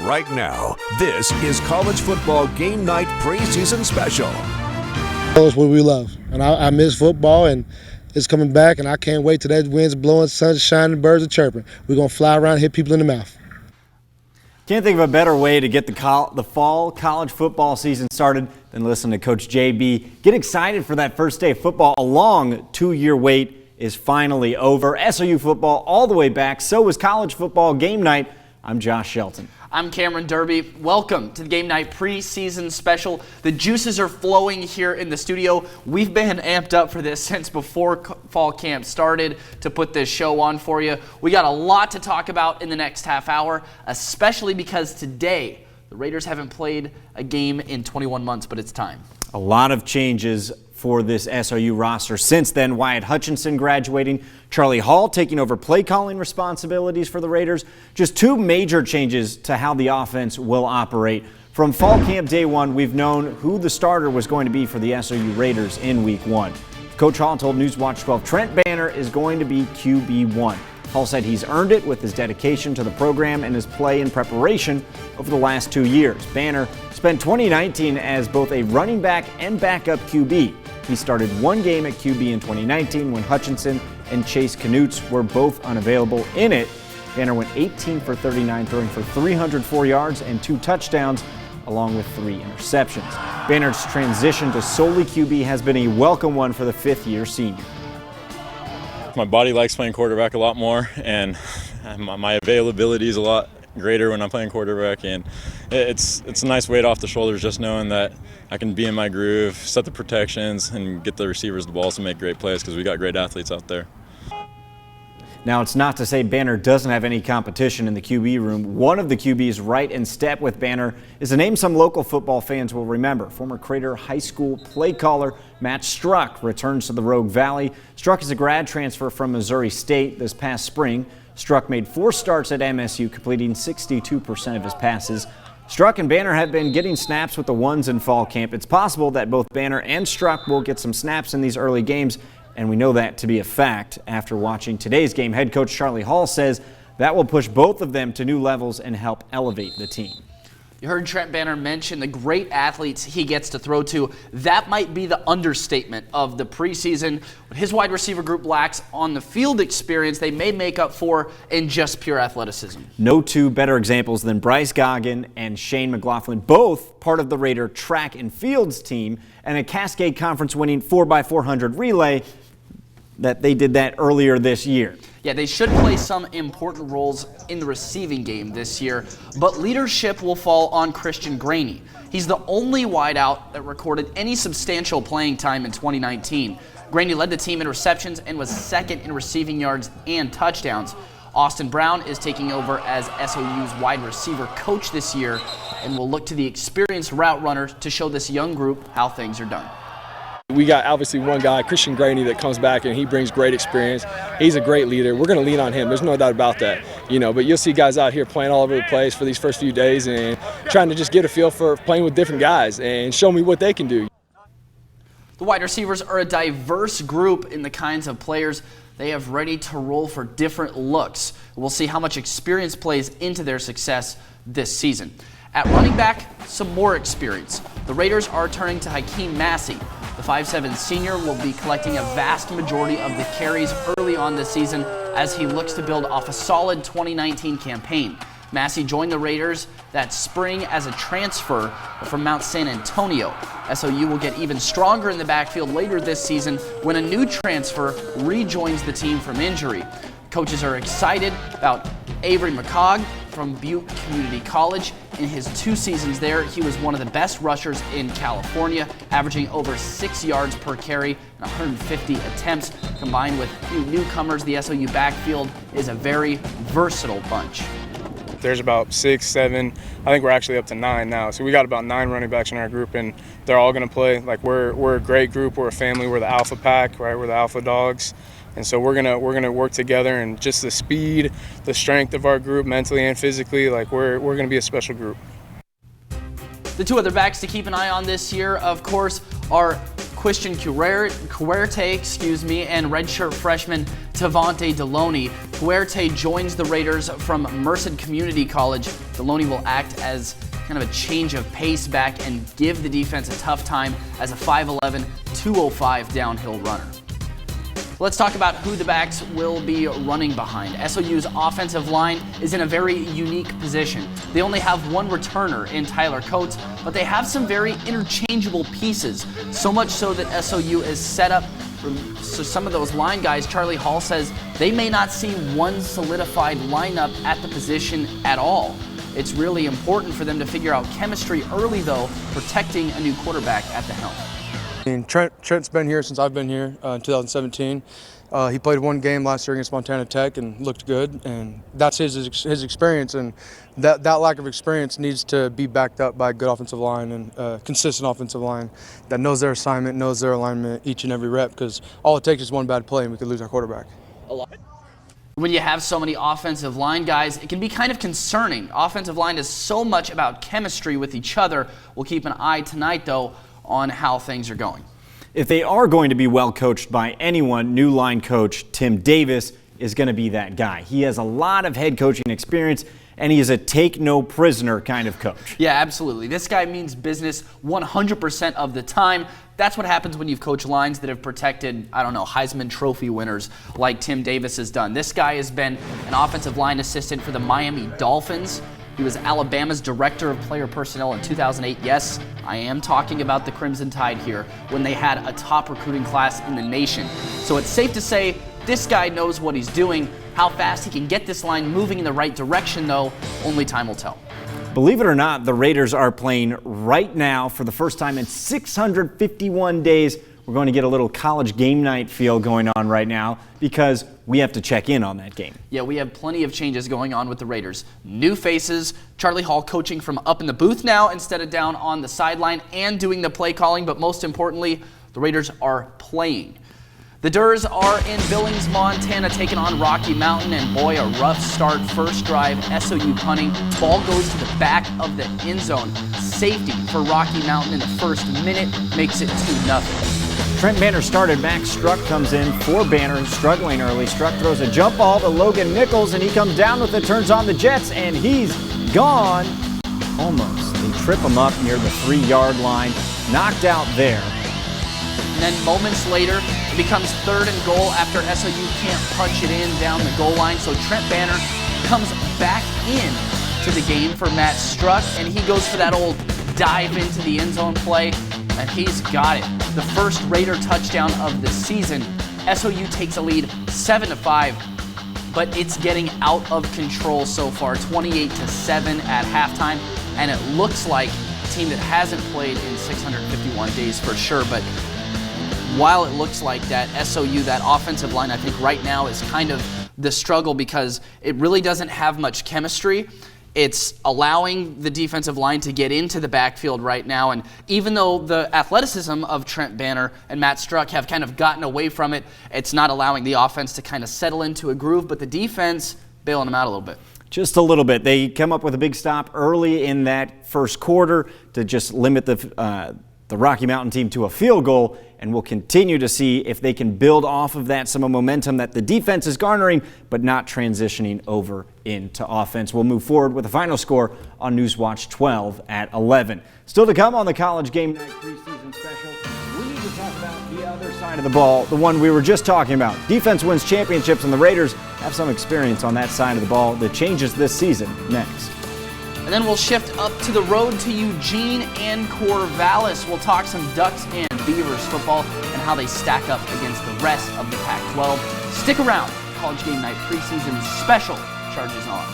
right now. This is College Football Game Night Preseason Special. That's what we love, and I miss football, and it's coming back, and I can't wait till that wind's blowing, sun's shining, birds are chirping. We're going to fly around and hit people in the mouth. Can't think of a better way to get the fall college football season started than listen to Coach JB. Get excited for that first day of football. A long 2-year wait is finally over. SOU football all the way back. So is college football game night. I'm Josh Shelton. I'm Cameron Derby. Welcome to the Game Night Preseason Special. The juices are flowing here in the studio. We've been amped up for this since before fall camp started to put this show on for you. We got a lot to talk about in the next half hour, especially because today the Raiders haven't played a game in 21 months, but it's time. A lot of changes for this SOU roster since then. Wyatt Hutchinson graduating, Charlie Hall taking over play calling responsibilities for the Raiders. Just two major changes to how the offense will operate. From fall camp day one, we've known who the starter was going to be for the SOU Raiders in week one. Coach Hall told NewsWatch 12 Trent Banner is going to be QB1. Hall said he's earned it with his dedication to the program and his play in preparation over the last 2 years. Banner spent 2019 as both a running back and backup QB. He started one game at QB in 2019 when Hutchinson and Chase Knutz were both unavailable. In it, Banner went 18 for 39, throwing for 304 yards and 2 touchdowns, along with 3 interceptions. Banner's transition to solely QB has been a welcome one for the fifth-year senior. My body likes playing quarterback a lot more, and my availability is a lot greater when I'm playing quarterback, and it's a nice weight off the shoulders just knowing that I can be in my groove, set the protections, and get the receivers the balls to make great plays because we got great athletes out there. Now, it's not to say Banner doesn't have any competition in the QB room. One of the QBs right in step with Banner is a name some local football fans will remember. Former Crater High School play caller Matt Struck returns to the Rogue Valley. Struck is a grad transfer from Missouri State this past spring. Struck made 4 starts at MSU, completing 62% of his passes. Struck and Banner have been getting snaps with the ones in fall camp. It's possible that both Banner and Struck will get some snaps in these early games, and we know that to be a fact. After watching today's game, head coach Charlie Hall says that will push both of them to new levels and help elevate the team. You heard Trent Banner mention the great athletes he gets to throw to. That might be the understatement of the preseason. What his wide receiver group lacks on the field experience, they may make up for in just pure athleticism. No two better examples than Bryce Goggin and Shane McLaughlin, both part of the Raider track and fields team, and a Cascade Conference winning 4x400 relay that they did that earlier this year. Yeah, they should play some important roles in the receiving game this year, but leadership will fall on Christian Graney. He's the only wideout that recorded any substantial playing time in 2019. Graney led the team in receptions and was second in receiving yards and touchdowns. Austin Brown is taking over as SOU's wide receiver coach this year and will look to the experienced route runner to show this young group how things are done. We got obviously one guy, Christian Graney, that comes back and he brings great experience. He's a great leader. We're going to lean on him. There's no doubt about that. But you'll see guys out here playing all over the place for these first few days and trying to just get a feel for playing with different guys and show me what they can do. The wide receivers are a diverse group in the kinds of players they have ready to roll for different looks. We'll see how much experience plays into their success this season. At running back, some more experience. The Raiders are turning to Hakeem Massey. The 5'7" senior will be collecting a vast majority of the carries early on this season as he looks to build off a solid 2019 campaign. Massey joined the Raiders that spring as a transfer from Mount San Antonio. SOU will get even stronger in the backfield later this season when a new transfer rejoins the team from injury. Coaches are excited about Avery McCormick from Butte Community College. In his 2 seasons there, he was one of the best rushers in California, averaging over 6 yards per carry and 150 attempts. Combined with a few newcomers, the SOU backfield is a very versatile bunch. There's about 6, 7, I think we're actually up to 9 now. So we got about 9 running backs in our group, and they're all going to play. Like we're a great group, we're a family, we're the alpha pack, right? We're the alpha dogs. And so we're gonna work together, and just the speed, the strength of our group, mentally and physically, like we're gonna be a special group. The 2 other backs to keep an eye on this year, of course, are Christian Cuerte, and redshirt freshman Tavante Deloney. Cuerte joins the Raiders from Merced Community College. Deloney will act as kind of a change of pace back and give the defense a tough time as a 5'11", 205 downhill runner. Let's talk about who the backs will be running behind. SOU's offensive line is in a very unique position. They only have one returner in Tyler Coates, but they have some very interchangeable pieces, so much so that SOU is set up so some of those line guys, Charlie Hall says, they may not see one solidified lineup at the position at all. It's really important for them to figure out chemistry early, though, protecting a new quarterback at the helm. Trent's been here since I've been here in 2017. He played one game last year against Montana Tech and looked good, and that's his experience, and that lack of experience needs to be backed up by a good offensive line and consistent offensive line that knows their assignment, knows their alignment each and every rep, because all it takes is one bad play and we could lose our quarterback. When you have so many offensive line guys, it can be kind of concerning. Offensive line is so much about chemistry with each other. We'll keep an eye tonight, though, on how things are going. If they are going to be well coached by anyone, new line coach Tim Davis is going to be that guy. He has a lot of head coaching experience, and he is a take no prisoner kind of coach. Yeah, absolutely. This guy means business 100% of the time. That's what happens when you've coached lines that have protected, Heisman Trophy winners like Tim Davis has done. This guy has been an offensive line assistant for the Miami Dolphins. He was Alabama's director of player personnel in 2008. Yes, I am talking about the Crimson Tide here, when they had a top recruiting class in the nation. So it's safe to say this guy knows what he's doing. How fast he can get this line moving in the right direction, though, only time will tell. Believe it or not, the Raiders are playing right now for the first time in 651 days. We're going to get a little college game night feel going on right now because we have to check in on that game. Yeah, we have plenty of changes going on with the Raiders. New faces, Charlie Hall coaching from up in the booth now instead of down on the sideline and doing the play calling, but most importantly, the Raiders are playing. The Durs are in Billings, Montana, taking on Rocky Mountain, and boy, a rough start. First drive, SOU punting. Ball goes to the back of the end zone. Safety for Rocky Mountain in the first minute makes it 2-0. Trent Banner started. Max Struck comes in for Banner, struggling early. Struck throws a jump ball to Logan Nichols, and he comes down with it, turns on the Jets, and he's gone. Almost. They trip him up near the 3-yard line. Knocked out there. And then moments later, it becomes 3rd and goal after SOU can't punch it in down the goal line. So Trent Banner comes back in to the game for Matt Struck, and he goes for that old dive into the end zone play, and he's got it. The first Raider touchdown of the season. SOU takes a lead 7-5, but it's getting out of control so far, 28-7 at halftime, and it looks like a team that hasn't played in 651 days for sure, but while it looks like that, SOU, that offensive line, I think right now is kind of the struggle because it really doesn't have much chemistry. It's allowing the defensive line to get into the backfield right now, and even though the athleticism of Trent Banner and Matt Struck have kind of gotten away from it, it's not allowing the offense to kind of settle into a groove, but the defense bailing them out a little bit. Just a little bit. They come up with a big stop early in that first quarter to just limit the Rocky Mountain team to a field goal, and we'll continue to see if they can build off of that, some momentum that the defense is garnering, but not transitioning over into offense. We'll move forward with the final score on NewsWatch 12 at 11. Still to come on the College Game Night Preseason Special, we need to talk about the other side of the ball, the one we were just talking about. Defense wins championships, and the Raiders have some experience on that side of the ball that changes this season next. And then we'll shift up to the road to Eugene and Corvallis. We'll talk some Ducks and Beavers football and how they stack up against the rest of the Pac-12. Stick around. College Game Night Preseason Special charges on.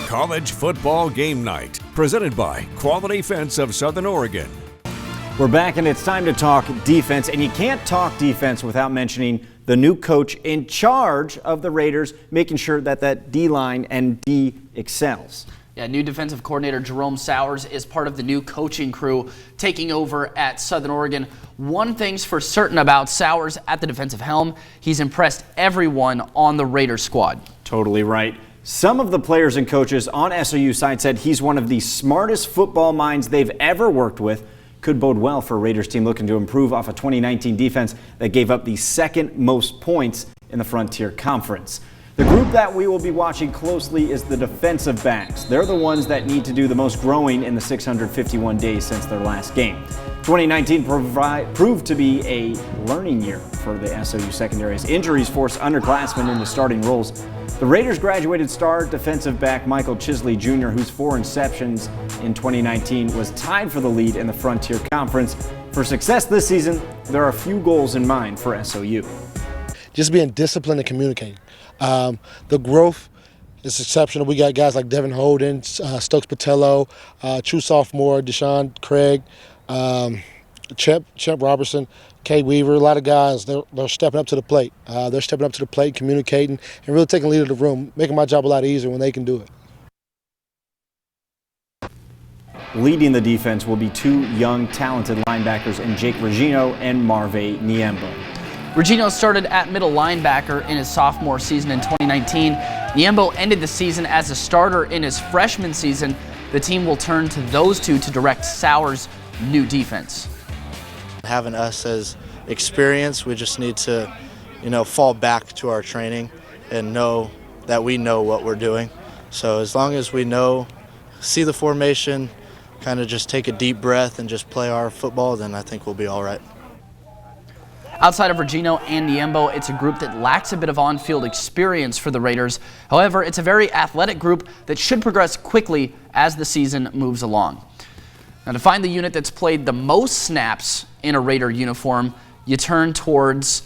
College Football Game Night, presented by Quality Fence of Southern Oregon. We're back, and it's time to talk defense, and you can't talk defense without mentioning the new coach in charge of the Raiders, making sure that that D-line and D excels. Yeah, new defensive coordinator Jerome Sowers is part of the new coaching crew taking over at Southern Oregon. One thing's for certain about Sowers at the defensive helm, he's impressed everyone on the Raiders squad. Totally right. Some of the players and coaches on SOU side said he's one of the smartest football minds they've ever worked with. Could bode well for a Raiders team looking to improve off a 2019 defense that gave up the second most points in the Frontier Conference. The group that we will be watching closely is the defensive backs. They're the ones that need to do the most growing in the 651 days since their last game. 2019 proved to be a learning year for the SOU secondary as injuries forced underclassmen into starting roles. The Raiders graduated star defensive back Michael Chisley Jr., whose 4 interceptions in 2019 was tied for the lead in the Frontier Conference. For success this season, there are a few goals in mind for SOU. Just being disciplined and communicating. The growth is exceptional. We got guys like Devin Holden, Stokes Patello, true sophomore Deshaun Craig, Champ Robertson, Kay Weaver. A lot of guys, they're stepping up to the plate. They're stepping up to the plate, communicating, and really taking lead of the room, making my job a lot easier when they can do it. Leading the defense will be 2 young, talented linebackers in Jake Regino and Marve Niembo. Regino started at middle linebacker in his sophomore season in 2019. Niembo ended the season as a starter in his freshman season. The team will turn to those 2 to direct Sauer's new defense. Having us as experience, we just need to, fall back to our training and know that we know what we're doing. So as long as we see the formation, kind of just take a deep breath and just play our football, then I think we'll be all right. Outside of Regino and Niembo, it's a group that lacks a bit of on-field experience for the Raiders. However, it's a very athletic group that should progress quickly as the season moves along. Now, to find the unit that's played the most snaps in a Raider uniform, you turn towards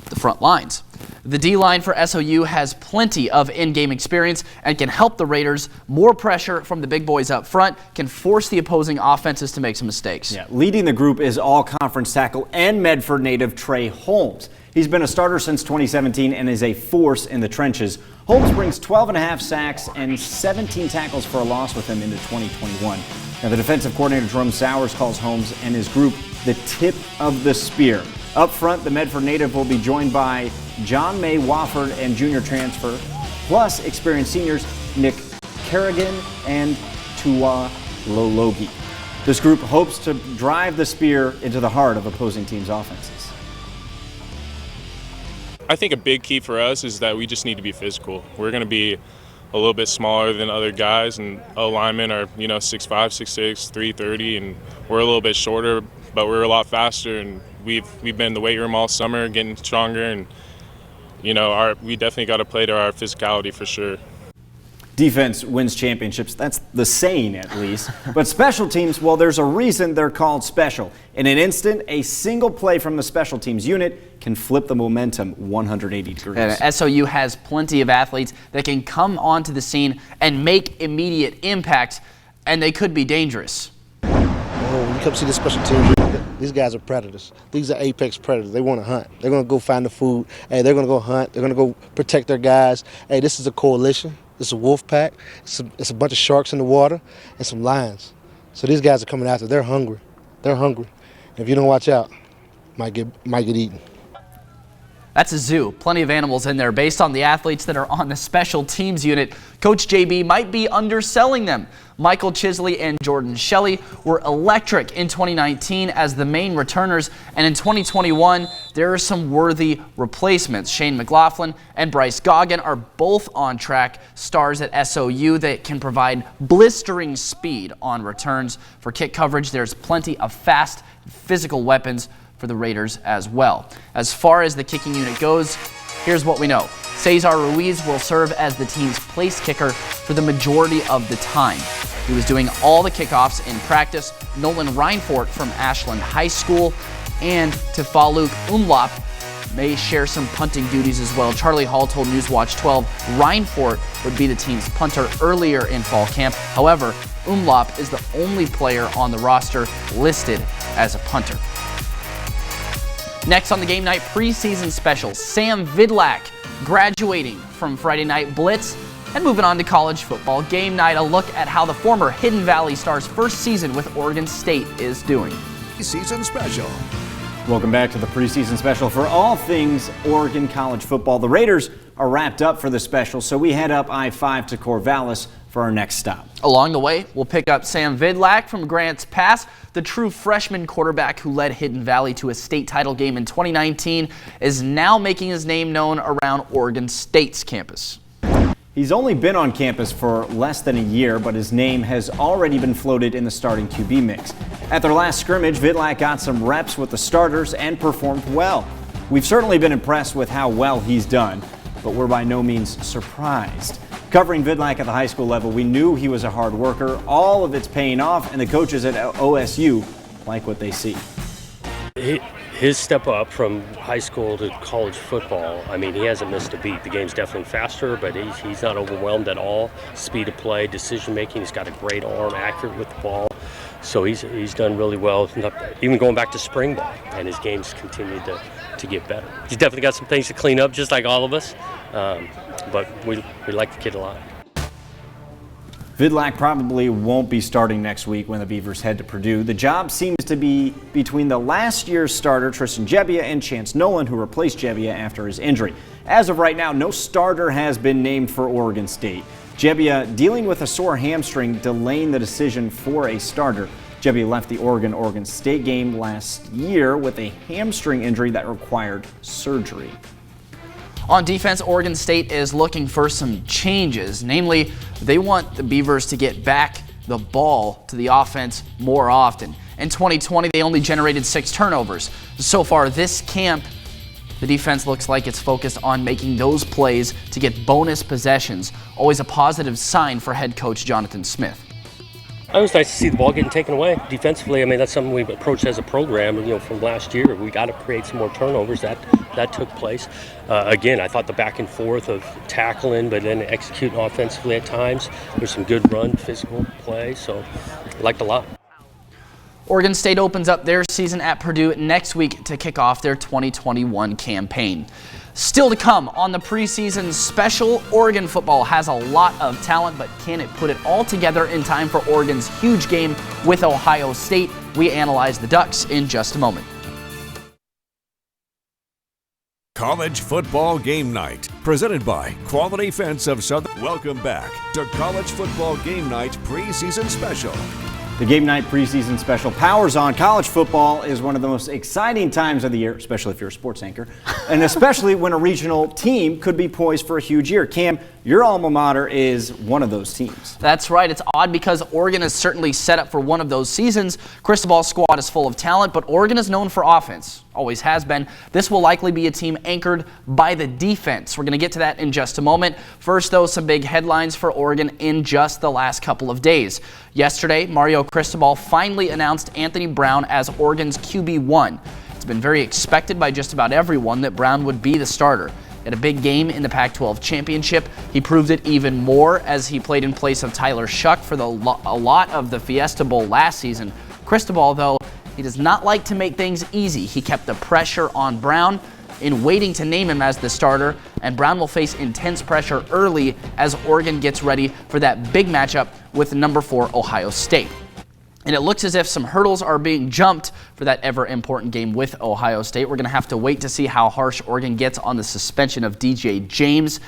the front lines. The D-line for SOU has plenty of in-game experience and can help the Raiders. More pressure from the big boys up front can force the opposing offenses to make some mistakes. Yeah, leading the group is all-conference tackle and Medford native Trey Holmes. He's been a starter since 2017 and is a force in the trenches. Holmes brings 12.5 sacks and 17 tackles for a loss with him into 2021. Now, the defensive coordinator Jerome Sowers calls Holmes and his group the tip of the spear. Up front, the Medford native will be joined by John May Wofford and junior transfer, plus experienced seniors Nick Kerrigan and Tua Lologi. This group hopes to drive the spear into the heart of opposing teams' offenses. I think a big key for us is that we just need to be physical. We're going to be a little bit smaller than other guys, and linemen are 6'5", 6'6", 330, and we're a little bit shorter, but we're a lot faster, and we've been in the weight room all summer getting stronger, and we definitely got to play to our physicality for sure. Defense wins championships. That's the saying, at least. But special teams, well, there's a reason they're called special. In an instant, a single play from the special teams unit can flip the momentum 180 degrees. And SOU has plenty of athletes that can come onto the scene and make immediate impact, and they could be dangerous. Oh, when you come see the special teams unit, these guys are predators. These are apex predators. They want to hunt. They're going to go find the food. Hey, they're going to go hunt. They're going to go protect their guys. Hey, this is a coalition. It's a wolf pack. It's a bunch of sharks in the water and some lions. So these guys are coming after. They're hungry. They're hungry. And if you don't watch out, might get eaten. That's a zoo. Plenty of animals in there. Based on the athletes that are on the special teams unit, Coach JB might be underselling them. Michael Chisley and Jordan Shelley were electric in 2019 as the main returners, and in 2021, there are some worthy replacements. Shane McLaughlin and Bryce Goggin are both on track stars at SOU that can provide blistering speed on returns. For kick coverage, there's plenty of fast, physical weapons for the Raiders as well. As far as the kicking unit goes, here's what we know. Cesar Ruiz will serve as the team's place kicker for the majority of the time. He was doing all the kickoffs in practice. Nolan Reinfort from Ashland High School and Tefaluk Umlop may share some punting duties as well. Charlie Hall told NewsWatch 12 Reinfort would be the team's punter earlier in fall camp. However, Umlop is the only player on the roster listed as a punter. Next on the Gamenight Preseason special, Sam Vidlak graduating from Friday Night Blitz and moving on to college football game night. A look at how the former Hidden Valley Star's first season with Oregon State is doing. Season special. Welcome back to the preseason special for all things Oregon college football. The Raiders are wrapped up for the special, so we head up I-5 to Corvallis for our next stop. Along the way, we'll pick up Sam Vidlak from Grants Pass. The true freshman quarterback who led Hidden Valley to a state title game in 2019 is now making his name known around Oregon State's campus. He's only been on campus for less than a year, but his name has already been floated in the starting QB mix. At their last scrimmage, Vidlak got some reps with the starters and performed well. We've certainly been impressed with how well he's done, but we're by no means surprised. Covering Vidlak at the high school level, we knew he was a hard worker. All of it's paying off, and the coaches at OSU like what they see. His step up from high school to college football, I mean, he hasn't missed a beat. The game's definitely faster, but he's not overwhelmed at all. Speed of play, decision making, he's got a great arm, accurate with the ball. So he's done really well, even going back to spring ball, and his game's continued to get better. He's definitely got some things to clean up, just like all of us, but we like the kid a lot. Vidlak probably won't be starting next week when the Beavers head to Purdue. The job seems to be between the last year's starter, Tristan Gebbia, and Chance Nolan, who replaced Gebbia after his injury. As of right now, no starter has been named for Oregon State. Gebbia dealing with a sore hamstring, delaying the decision for a starter. Gebbia left the Oregon State game last year with a hamstring injury that required surgery. On defense, Oregon State is looking for some changes. Namely, they want the Beavers to get back the ball to the offense more often. In 2020, they only generated 6 turnovers. So far this camp, the defense looks like it's focused on making those plays to get bonus possessions. Always a positive sign for head coach Jonathan Smith. It was nice to see the ball getting taken away defensively. I mean, that's something we've approached as a program, from last year. We got to create some more turnovers. That took place. Again, I thought the back and forth of tackling, but then executing offensively at times. There's some good run, physical play, so I liked a lot. Oregon State opens up their season at Purdue next week to kick off their 2021 campaign. Still to come on the preseason special, Oregon football has a lot of talent, but can it put it all together in time for Oregon's huge game with Ohio State? We analyze the Ducks in just a moment. College Football Game Night, presented by Quality Fence of Southern. Welcome back to College Football Game Night Preseason Special. The Gamenight Preseason Special powers on. College football is one of the most exciting times of the year, especially if you're a sports anchor, and especially when a regional team could be poised for a huge year. Cam, your alma mater is one of those teams. That's right. It's odd because Oregon is certainly set up for one of those seasons. Cristobal's squad is full of talent, but Oregon is known for offense. Always has been. This will likely be a team anchored by the defense. We're going to get to that in just a moment. First, though, some big headlines for Oregon in just the last couple of days. Yesterday, Mario Cristobal finally announced Anthony Brown as Oregon's QB1. It's been very expected by just about everyone that Brown would be the starter. At a big game in the Pac-12 championship, he proved it even more as he played in place of Tyler Shuck for a lot of the Fiesta Bowl last season. Cristobal, though, he does not like to make things easy. He kept the pressure on Brown in waiting to name him as the starter, and Brown will face intense pressure early as Oregon gets ready for that big matchup with number 4 Ohio State. And it looks as if some hurdles are being jumped for that ever-important game with Ohio State. We're going to have to wait to see how harsh Oregon gets on the suspension of DJ James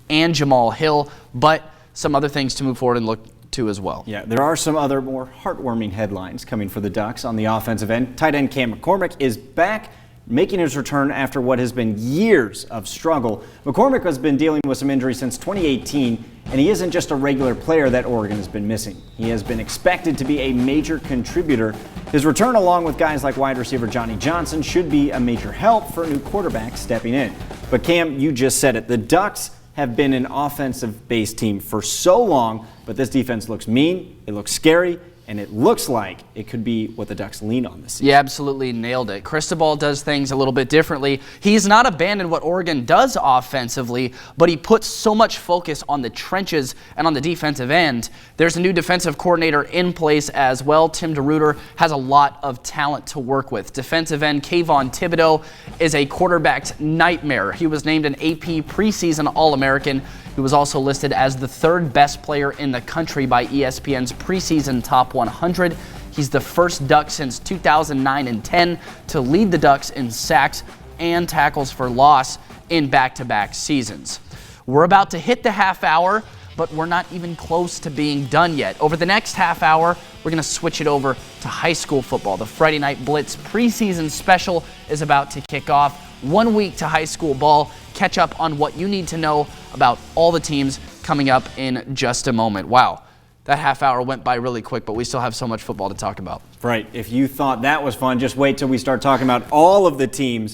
and Jamal Hill, but some other things to move forward and look to as well. Yeah, there are some other more heartwarming headlines coming for the Ducks on the offensive end. Tight end Cam McCormick is back, making his return after what has been years of struggle. McCormick has been dealing with some injuries since 2018, and he isn't just a regular player that Oregon has been missing. He has been expected to be a major contributor. His return, along with guys like wide receiver Johnny Johnson, should be a major help for a new quarterback stepping in. But Cam, you just said it. The Ducks have been an offensive-based team for so long, but this defense looks mean, it looks scary, and it looks like it could be what the Ducks lean on this season. Yeah, absolutely nailed it. Cristobal does things a little bit differently. He's not abandoned what Oregon does offensively, but he puts so much focus on the trenches and on the defensive end. There's a new defensive coordinator in place as well. Tim DeRuyter has a lot of talent to work with. Defensive end Kayvon Thibodeau is a quarterback's nightmare. He was named an AP preseason All-American. He was also listed as the 3rd best player in the country by ESPN's preseason top 100. He's the first Duck since 2009 and 10 to lead the Ducks in sacks and tackles for loss in back-to-back seasons. We're about to hit the half hour, but we're not even close to being done yet. Over the next half hour, we're going to switch it over to high school football. The Friday Night Blitz preseason special is about to kick off. 1 week to high school ball. Catch up on what you need to know about all the teams coming up in just a moment. Wow, that half hour went by really quick, but we still have so much football to talk about. Right. If you thought that was fun, just wait till we start talking about all of the teams